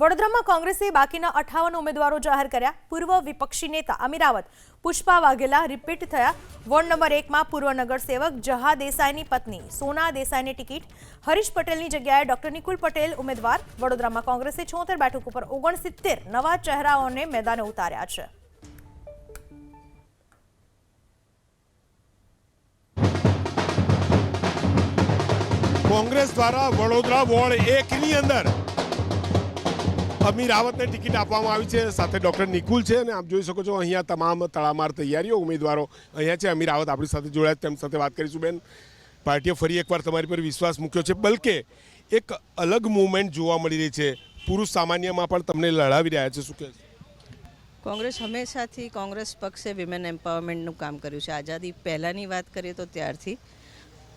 વડોદરામાં કોંગ્રેસે બાકીના 58 ઉમેદવારો જાહેર કર્યા। પૂર્વ વિપક્ષી નેતા અમીર રાવત, પુષ્પા વાઘેલા રિપીટ થયા। વોર્ડ નંબર 1 માં પૂર્વ નગરસેવક જહા દેસાઈની પત્ની સોના દેસાઈને ટિકિટ, હરીશ પટેલની જગ્યાએ ડોક્ટર નિકુલ પટેલ ઉમેદવાર। વડોદરામાં કોંગ્રેસે 76 બેઠકો પર 69 નવા ચહેરાઓને મેદાને ઉતાર્યા છે। કોંગ્રેસ દ્વારા વડોદરા વોર્ડ 1 ની અંદર અમીર રાવતને ટિકિટ આપવામાં આવી છે, સાથે ડોક્ટર નિકુલ છે અને આપ જોઈ શકો છો અહીંયા તમામ તડામાર તૈયારીઓ ઉમેદવારો અહીંયા છે। અમીર રાવત આપણી સાથે જોડાયા, તેમ સાથે વાત કરીશું। બેન, પાર્ટીએ ફરી એકવાર તમારી પર વિશ્વાસ મૂક્યો છે, બલકે એક અલગ મૂવમેન્ટ જોવા મળી રહી છે, પુરુષ સામાન્યમાં પણ તમને લડાવી રહ્યા છે, શું કહે છે? કોંગ્રેસ હંમેશાથી કોંગ્રેસ પક્ષે વિમેન એમ્પાવરમેન્ટનું કામ કર્યું છે। આઝાદી પહેલાંની વાત કરીએ તો ત્યારથી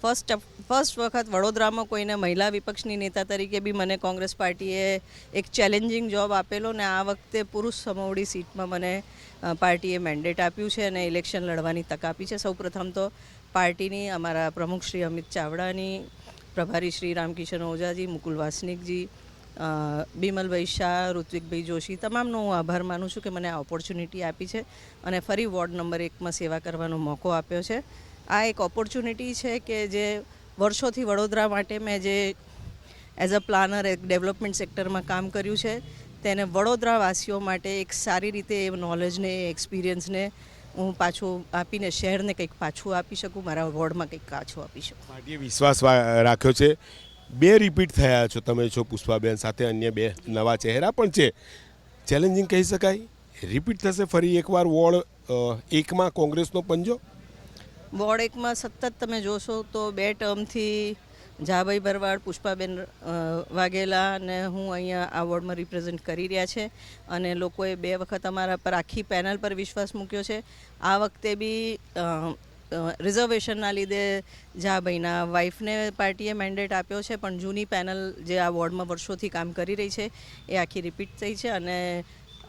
ફર્સ્ટ વખત વડોદરામાં કોઈને મહિલા વિપક્ષની નેતા તરીકે બી મને કોંગ્રેસ પાર્ટીએ એક ચેલેન્જિંગ જોબ આપેલો ને આ વખતે પુરુષ સમોવડી સીટમાં મને પાર્ટીએ મેન્ડેટ આપ્યું છે અને ઇલેક્શન લડવાની તક આપી છે। સૌપ્રથમ તો પાર્ટીની અમારા પ્રમુખ શ્રી અમિત ચાવડાની, પ્રભારી શ્રી રામકિશન ઓઝાજી, મુકુલ વાસનિકજી, બિમલભાઈ શાહ, ઋત્વિકભાઈ જોશી, તમામનો હું આભાર માનું છું કે મને આ ઓપોર્ચ્યુનિટી આપી છે અને ફરી વોર્ડ નંબર 1માં સેવા કરવાનો મોકો આપ્યો છે। આ એક ઓપોર્ચ્યુનિટી છે કે જે વર્ષોથી વડોદરા માટે મેં જે એઝ અ પ્લાનર એક ડેવલપમેન્ટ સેક્ટરમાં કામ કર્યું છે તેને વડોદરાવાસીઓ માટે એક સારી રીતે એ નોલેજને, એક્સપિરિયન્સને હું પાછું આપીને શહેરને કંઈક પાછું આપી શકું, મારા વોર્ડમાં કંઈક પાછું આપી શકું। પાર્ટીએ વિશ્વાસ રાખ્યો છે। 2 રિપીટ થયા છો તમે છો પુષ્પાબેન, સાથે અન્ય 2 નવા ચહેરા પણ છે। ચેલેન્જિંગ કહી શકાય, રિપીટ થશે ફરી એકવાર વોર્ડ 1માં કોંગ્રેસનો પંજો। વોર્ડ 1માં સતત તમે જોશો તો 2 ટર્મથી જાભાઈ ભરવાડ, પુષ્પાબેન વાઘેલા અને હું અહીંયા આ વોર્ડમાં રિપ્રેઝેન્ટ કરી રહ્યા છે અને લોકોએ 2 વખત અમારા પર આખી પેનલ પર વિશ્વાસ મૂક્યો છે। આ વખતે બી રિઝર્વેશનના લીધે જાભાઈના વાઈફને પાર્ટીએ મેન્ડેટ આપ્યો છે, પણ જૂની પેનલ જે આ વોર્ડમાં વર્ષોથી કામ કરી રહી છે એ આખી રિપીટ થઈ છે અને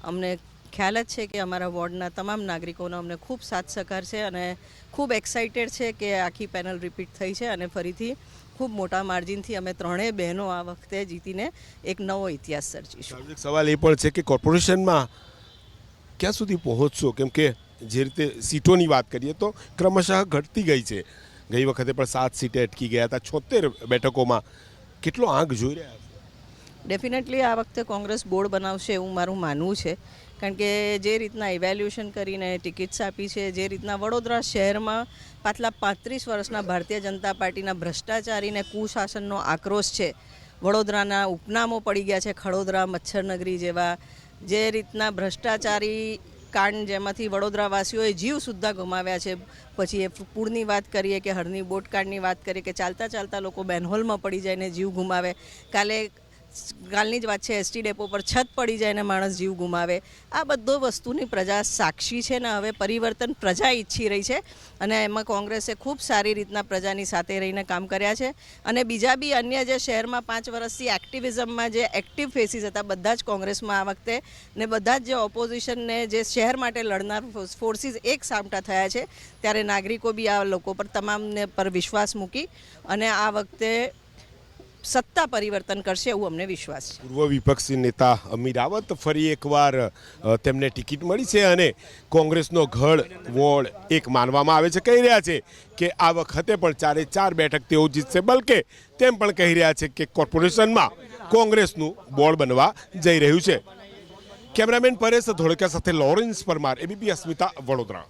અમને ખ્યાલ જ છે કે અમારા વોર્ડના તમામ નાગરિકોનો અમને ખૂબ સાથ સહકાર છે અને ખૂબ એક્સાઇટેડ છે કે આખી પેનલ રિપીટ થઈ છે અને ફરીથી ખૂબ મોટા માર્જિનથી અમે 3 બહેનો આ વખતે જીતીને એક નવો ઇતિહાસ સર્જીશું। એક સવાલ એ પણ છે કે કોર્પોરેશનમાં ક્યાં સુધી પહોંચશો, કેમ કે જે રીતે સીટોની વાત કરીએ તો ક્રમશઃ ઘટતી ગઈ છે। ગઈ વખતે પણ 7 સીટે અટકી ગયા હતા 76 બેઠકોમાં, કેટલો આંક જોઈ રહ્યા છે? ડેફિનેટલી આ વખતે કોંગ્રેસ બોર્ડ બનાવશે એવું મારું માનવું છે, કારણ કે જે રીતના ઇવેલ્યુએશન કરીને ટિકિટ્સ આપી છે, જે રીતના વડોદરા શહેરમાં પાછલા 35 વર્ષના ભારતીય જનતા પાર્ટીના ભ્રષ્ટાચારીને કુશાસનનો આક્રોશ છે, વડોદરાના ઉપનામો પડી ગયા છે ખડોદરા, મચ્છરનગરી જેવા, જે રીતના ભ્રષ્ટાચારી કાંડ જેમાંથી વડોદરાવાસીઓએ જીવ સુદ્ધા ગુમાવ્યા છે। પછી એ પૂરની વાત કરીએ કે હરની બોટ કાંડની વાત કરીએ કે ચાલતા ચાલતા લોકો બેનહોલમાં પડી જાય ને જીવ ગુમાવે, કાલની જ વાત છે એસટી ડેપો પર છત પડી જાય ને માણસ જીવ ગુમાવે। આ બધો વસ્તુની પ્રજા સાક્ષી છે ને હવે પરિવર્તન પ્રજા ઈચ્છી રહી છે અને એમાં કોંગ્રેસે ખૂબ સારી રીતના પ્રજાની સાથે રહીને કામ કર્યા છે અને બીજા બી અન્ય જે શહેરમાં 5 વર્ષથી એક્ટિવિઝમમાં જે એક્ટિવ ફેસીસ હતા બધા જ કોંગ્રેસમાં આ વખતે ને બધા જ જે ઓપોઝિશનને જે શહેર માટે લડનાર ફોર્સિસ એક સામટા થયા છે, ત્યારે નાગરિકો બી આ લોકો પર તમામને પર વિશ્વાસ મૂકી અને આ વખતે સત્તા પરિવર્તન કરશે એવું અમને વિશ્વાસ છે। પૂર્વ વિપક્ષી નેતા અમીર રાવત ફરી એકવાર તેમને ટિકિટ મળી છે અને કોંગ્રેસનો ગઢ વોર્ડ 1 માનવામાં આવે છે। કહી રહ્યા છે કે આ વખતે પણ 4 બેઠક તેઓ જીતશે, બલકે તેમ પણ કહી રહ્યા છે કે કોર્પોરેશનમાં કોંગ્રેસનું બોર્ડ બનવા જઈ રહ્યું છે। કેમેરામેન પરેશ ધોળકા સાથે લોરેન્સ પરમાર, એબીપી અસ્મિતા, વડોદરા।